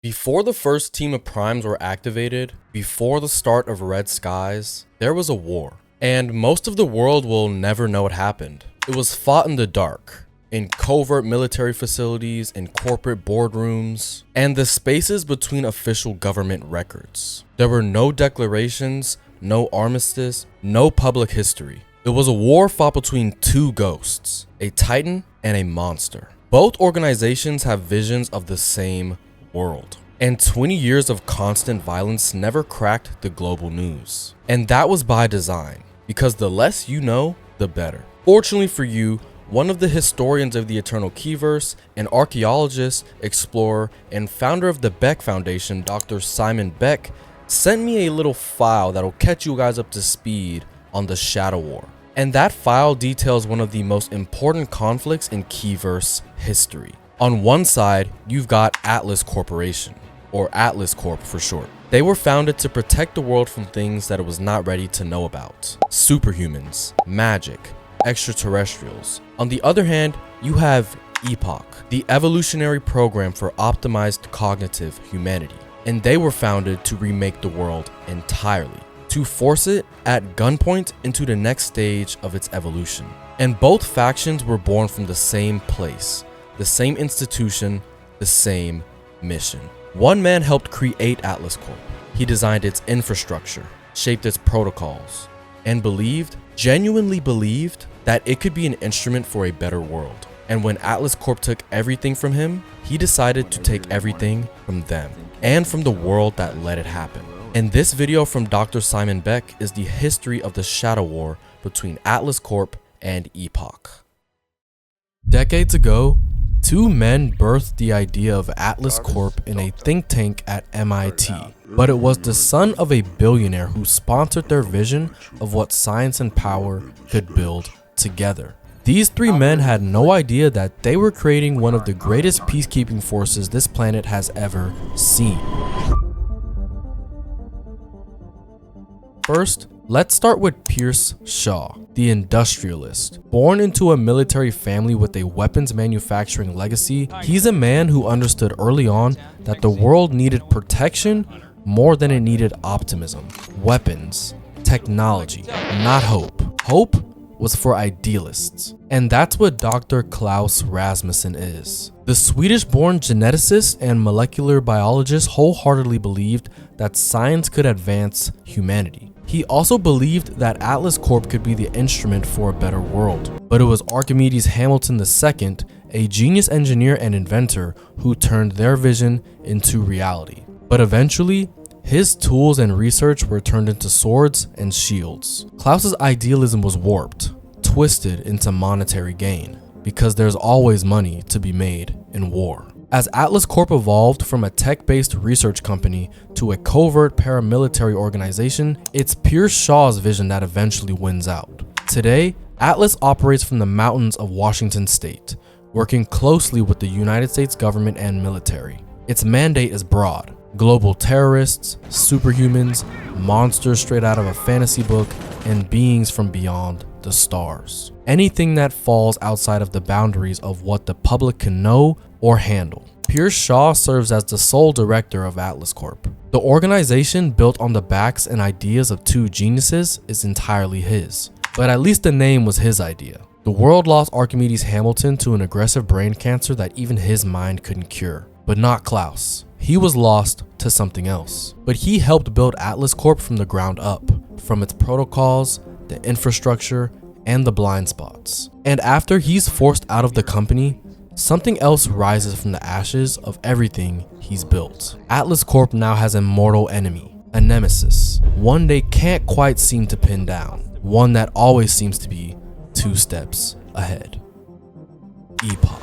Before the first team of primes were activated, before the start of Red Skies, there was a war. And most of the world will never know what happened. It was fought in the dark, in covert military facilities, in corporate boardrooms, and the spaces between official government records. There were no declarations, no armistice, no public history. It was a war fought between two ghosts, a titan and a monster. Both organizations have visions of the same world. And 20 years of constant violence never cracked the global news. And that was by design, because the less you know, the better. Fortunately for you, one of the historians of the Eternal Keyverse, an archaeologist, explorer, and founder of the Beck Foundation, Dr. Simon Beck, sent me a little file that'll catch you guys up to speed on the Shadow War. And that file details one of the most important conflicts in Keyverse history. On one side, you've got Atlas Corporation, or Atlas Corp for short. They were founded to protect the world from things that it was not ready to know about. Superhumans, magic, extraterrestrials. On the other hand, you have E.P.O.C.H, the evolutionary program for optimized cognitive humanity. And they were founded to remake the world entirely, to force it at gunpoint into the next stage of its evolution. And both factions were born from the same place, the same institution, the same mission. One man helped create Atlas Corp. He designed its infrastructure, shaped its protocols, and genuinely believed, that it could be an instrument for a better world. And when Atlas Corp took everything from him, he decided to take everything from them, and from the world that let it happen. And this video from Dr. Simon Beck is the history of the Shadow War between Atlas Corp and E.P.O.C.H. Decades ago, two men birthed the idea of Atlas Corp in a think tank at MIT, but it was the son of a billionaire who sponsored their vision of what science and power could build together. These three men had no idea that they were creating one of the greatest peacekeeping forces this planet has ever seen. First, let's start with E.P.O.C.H, the industrialist. Born into a military family with a weapons manufacturing legacy, he's a man who understood early on that the world needed protection more than it needed optimism. Weapons, technology, not hope. Hope was for idealists. And that's what Dr. Klaus Rasmussen is. The Swedish-born geneticist and molecular biologist wholeheartedly believed that science could advance humanity. He also believed that Atlas Corp could be the instrument for a better world. But it was Archimedes Hamilton II, a genius engineer and inventor, who turned their vision into reality. But eventually, his tools and research were turned into swords and shields. Klaus's idealism was warped, twisted into monetary gain, because there's always money to be made in war. As Atlas Corp evolved from a tech-based research company to a covert paramilitary organization, it's E.P.O.C.H.'s vision that eventually wins out. Today, Atlas operates from the mountains of Washington State, working closely with the United States government and military. Its mandate is broad: global terrorists, superhumans, monsters straight out of a fantasy book, and beings from beyond the stars. Anything that falls outside of the boundaries of what the public can know or handle. E.P.O.C.H serves as the sole director of Atlas Corp. The organization, built on the backs and ideas of two geniuses, is entirely his. But at least the name was his idea. The world lost Archimedes Hamilton to an aggressive brain cancer that even his mind couldn't cure. But not Klaus. He was lost to something else. But he helped build Atlas Corp from the ground up, from its protocols, the infrastructure, and the blind spots. And after he's forced out of the company, something else rises from the ashes of everything he's built. Atlas Corp now has a mortal enemy, a nemesis, one they can't quite seem to pin down, one that always seems to be 2 steps ahead. E.P.O.C.H.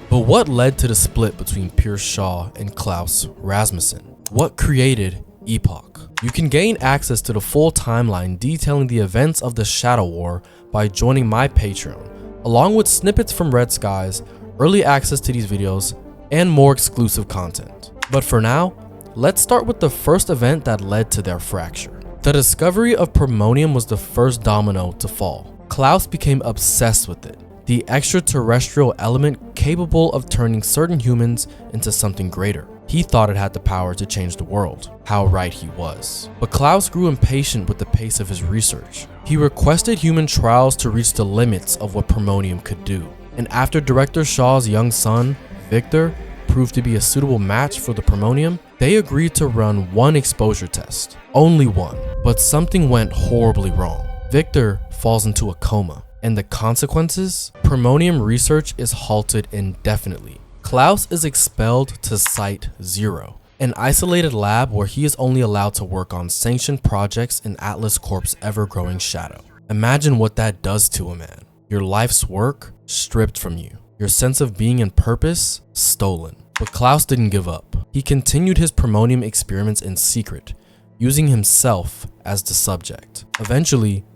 But what led to the split between E.P.O.C.H and Klaus Rasmussen? What created E.P.O.C.H? You can gain access to the full timeline detailing the events of the Shadow War by joining my Patreon, along with snippets from Red Skies, early access to these videos, and more exclusive content. But for now, let's start with the first event that led to their fracture. The discovery of Primonium was the first domino to fall. Klaus became obsessed with it. The extraterrestrial element capable of turning certain humans into something greater. He thought it had the power to change the world. How right he was. But Klaus grew impatient with the pace of his research. He requested human trials to reach the limits of what Primonium could do. And after Director Shaw's young son, Victor, proved to be a suitable match for the Primonium, they agreed to run one exposure test. Only one. But something went horribly wrong. Victor falls into a coma. And the consequences? Primonium research is halted indefinitely. Klaus is expelled to Site 0, an isolated lab where he is only allowed to work on sanctioned projects in Atlas Corp's ever-growing shadow. Imagine what that does to a man. Your life's work stripped from you. Your sense of being and purpose stolen. But Klaus didn't give up. He continued his Primonium experiments in secret, using himself as the subject. Eventually,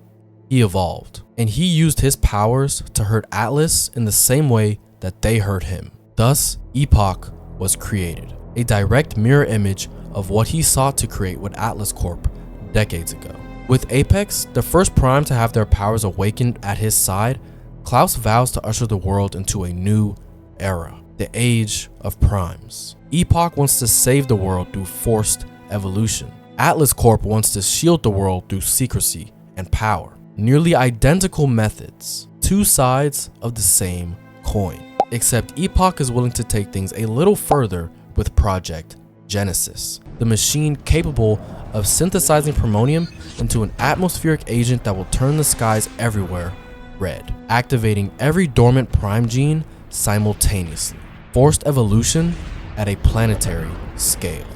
he evolved, and he used his powers to hurt Atlas in the same way that they hurt him. Thus, E.P.O.C.H was created, a direct mirror image of what he sought to create with Atlas Corp decades ago. With Apex, the first Prime to have their powers awakened at his side, Klaus vows to usher the world into a new era, the Age of Primes. E.P.O.C.H wants to save the world through forced evolution. Atlas Corp wants to shield the world through secrecy and power. Nearly identical methods, two sides of the same coin. Except E.P.O.C.H is willing to take things a little further with Project Genesis, the machine capable of synthesizing Primonium into an atmospheric agent that will turn the skies everywhere red, activating every dormant Prime gene simultaneously. Forced evolution at a planetary scale.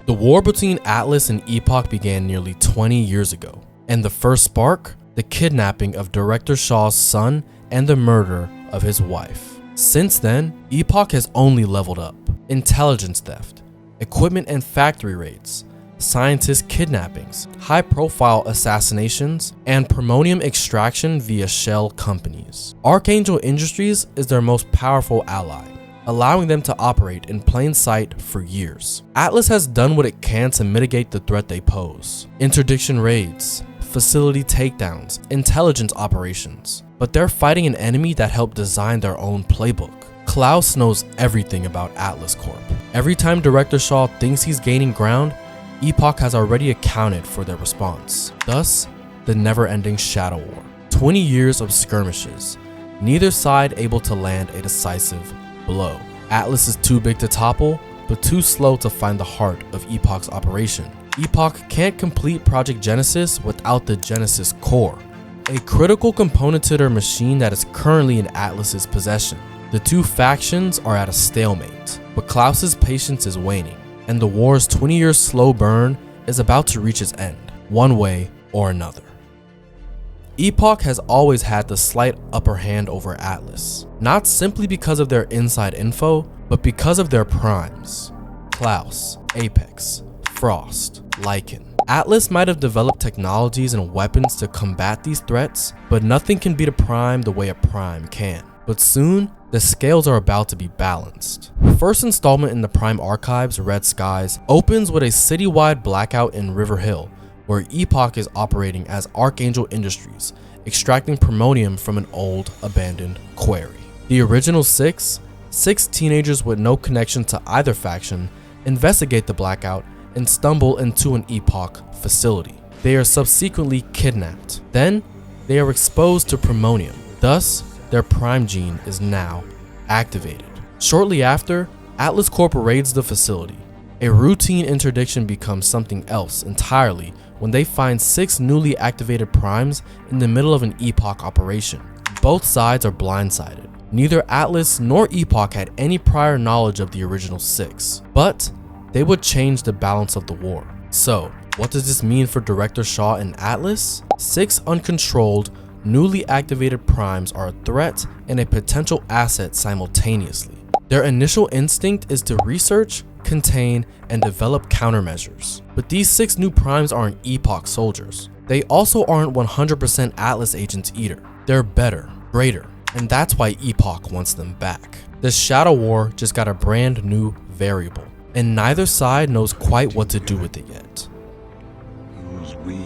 The war between Atlas and E.P.O.C.H began nearly 20 years ago, and the first spark, the kidnapping of Director Shaw's son and the murder of his wife. Since then, E.P.O.C.H has only leveled up. Intelligence theft, equipment and factory raids, scientist kidnappings, high-profile assassinations, and Primonium extraction via shell companies. Archangel Industries is their most powerful ally, allowing them to operate in plain sight for years. Atlas has done what it can to mitigate the threat they pose. Interdiction raids, facility takedowns, intelligence operations. But they're fighting an enemy that helped design their own playbook. Klaus knows everything about Atlas Corp. Every time Director Shaw thinks he's gaining ground, E.P.O.C.H has already accounted for their response. Thus, the never-ending Shadow War. 20 years of skirmishes, neither side able to land a decisive blow. Atlas is too big to topple, but too slow to find the heart of E.P.O.C.'s operation. E.P.O.C.H can't complete Project Genesis without the Genesis core, a critical component to their machine that is currently in Atlas's possession. The two factions are at a stalemate, but Klaus's patience is waning, and the war's 20-year slow burn is about to reach its end, one way or another. E.P.O.C.H has always had the slight upper hand over Atlas, not simply because of their inside info, but because of their primes. Klaus, Apex, Frost, Lycan. Atlas might have developed technologies and weapons to combat these threats, but nothing can beat a prime the way a prime can. But soon, the scales are about to be balanced. The first installment in the Prime Archives, Red Skies, opens with a citywide blackout in River Hill, where E.P.O.C.H is operating as Archangel Industries, extracting Primonium from an old, abandoned quarry. The original six teenagers with no connection to either faction, investigate the blackout and stumble into an E.P.O.C.H facility. They are subsequently kidnapped. Then, they are exposed to Primonium. Thus, their Prime gene is now activated. Shortly after, Atlas Corp raids the facility. A routine interdiction becomes something else entirely when they find 6 newly activated primes in the middle of an E.P.O.C.H operation. Both sides are blindsided. Neither Atlas nor E.P.O.C.H had any prior knowledge of the original 6, but they would change the balance of the war. So, what does this mean for Director Shaw and Atlas? 6 uncontrolled, newly activated primes are a threat and a potential asset simultaneously. Their initial instinct is to research, contain, and develop countermeasures. But these 6 new primes aren't E.P.O.C.H soldiers. They also aren't 100% Atlas agents either. They're better, greater, and that's why E.P.O.C.H wants them back. The Shadow War just got a brand new variable, and neither side knows quite what to do with it yet. Who's we?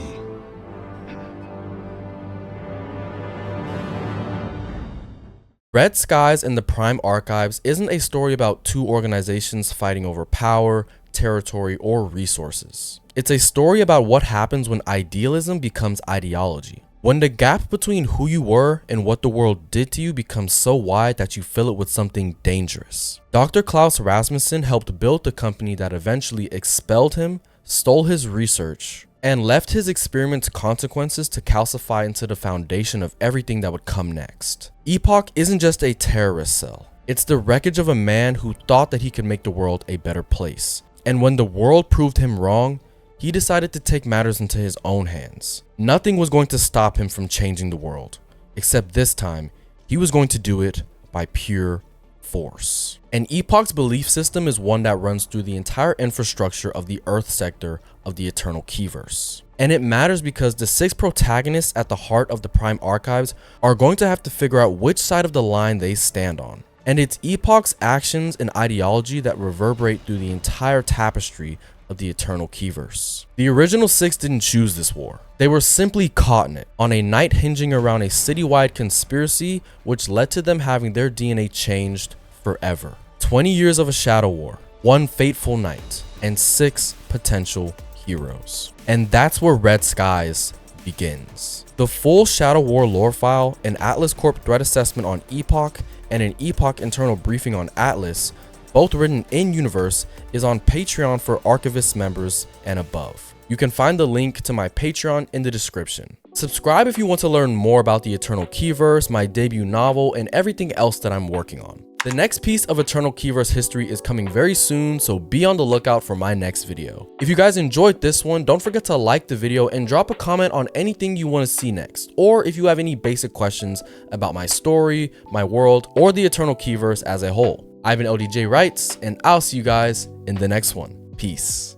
Red Skies and the Prime Archives isn't a story about two organizations fighting over power, territory, or resources. It's a story about what happens when idealism becomes ideology. When the gap between who you were and what the world did to you becomes so wide that you fill it with something dangerous. Dr. Klaus Rasmussen helped build the company that eventually expelled him, stole his research, and left his experiments' consequences to calcify into the foundation of everything that would come next. EPOCH isn't just a terrorist cell. It's the wreckage of a man who thought that he could make the world a better place. And when the world proved him wrong, he decided to take matters into his own hands. Nothing was going to stop him from changing the world, except this time, he was going to do it by pure force. And EPOCH's belief system is one that runs through the entire infrastructure of the Earth sector of the Eternal Keyverse. And it matters because the 6 protagonists at the heart of the Prime Archives are going to have to figure out which side of the line they stand on. And it's EPOCH's actions and ideology that reverberate through the entire tapestry of the Eternal Keyverse. The original 6 didn't choose this war. They were simply caught in it on a night hinging around a citywide conspiracy which led to them having their DNA changed forever. 20 years of a shadow war, 1 fateful night, and 6 potential heroes. And that's where Red Skies begins. The full Shadow War lore file, an Atlas Corp threat assessment on EPOCH, and an EPOCH internal briefing on Atlas, both written in-universe, is on Patreon for Archivist members and above. You can find the link to my Patreon in the description. Subscribe if you want to learn more about the Eternal Keyverse, my debut novel, and everything else that I'm working on. The next piece of Eternal Keyverse history is coming very soon, so be on the lookout for my next video. If you guys enjoyed this one, don't forget to like the video and drop a comment on anything you want to see next, or if you have any basic questions about my story, my world, or the Eternal Keyverse as a whole. Ivan LDJ writes, and I'll see you guys in the next one. Peace.